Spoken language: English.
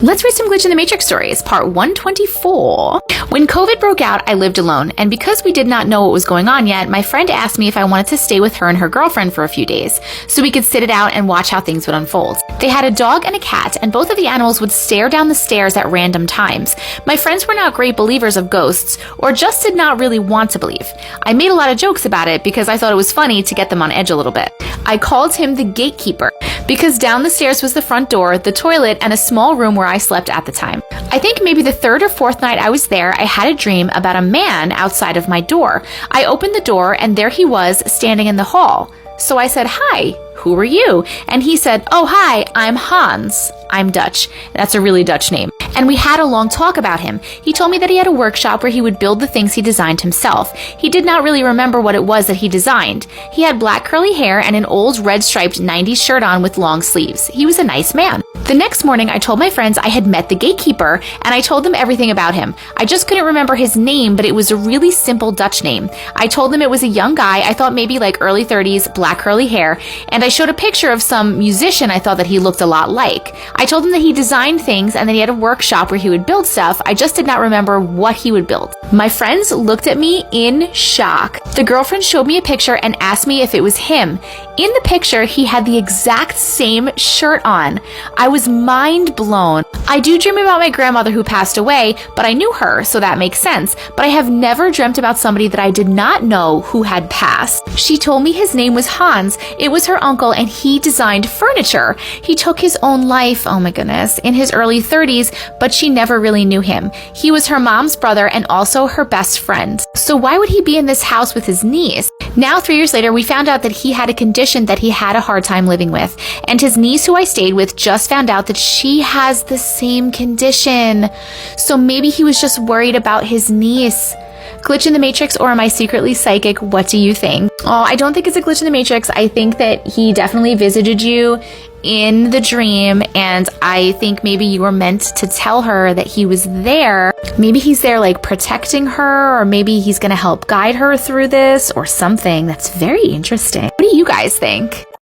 Let's read some Glitch in the Matrix stories, part 124. When COVID broke out, I lived alone, and because we did not know what was going on yet, my friend asked me if I wanted to stay with her and her girlfriend for a few days, so we could sit it out and watch how things would unfold. They had a dog and a cat, and both of the animals would stare down the stairs at random times. My friends were not great believers of ghosts, or just did not really want to believe. I made a lot of jokes about it because I thought it was funny to get them on edge a little bit. I called him the gatekeeper, because down the stairs was the front door, the toilet, and a small room where I slept at the time. I think maybe the third or fourth night I was there, I had a dream about a man outside of my door. I opened the door and there he was standing in the hall. So I said, "Hi, who are you?" And he said, "Oh, hi, I'm Hans. I'm Dutch." That's a really Dutch name. And we had a long talk about him. He told me that he had a workshop where he would build the things he designed himself. He did not really remember what it was that he designed. He had black curly hair and an old red striped 90s shirt on with long sleeves. He was a nice man. The next morning, I told my friends I had met the gatekeeper, and I told them everything about him. I just couldn't remember his name, but it was a really simple Dutch name. I told them it was a young guy, I thought maybe like early 30s, black curly hair, and I showed a picture of some musician I thought that he looked a lot like. I told him that he designed things and that he had a workshop where he would build stuff. I just did not remember what he would build. My friends looked at me in shock. The girlfriend showed me a picture and asked me if it was him. In the picture, he had the exact same shirt on. I was mind blown. I do dream about my grandmother who passed away, but I knew her, so that makes sense. But I have never dreamt about somebody that I did not know who had passed. She told me his name was Hans. It was her uncle, and he designed furniture. He took his own life, oh my goodness, in his early 30s, but she never really knew him. He was her mom's brother and also her best friend. So why would he be in this house with his niece? Now, 3 years later, we found out that he had a condition that he had a hard time living with. And his niece, who I stayed with, just found out that she has the same condition. So maybe he was just worried about his niece. Glitch in the Matrix, or am I secretly psychic? What do you think? Oh, I don't think it's a glitch in the Matrix. I think that he definitely visited you in the dream, and I think maybe you were meant to tell her that he was there. Maybe he's there like protecting her, or maybe he's gonna help guide her through this or something. That's very interesting. What do you guys think?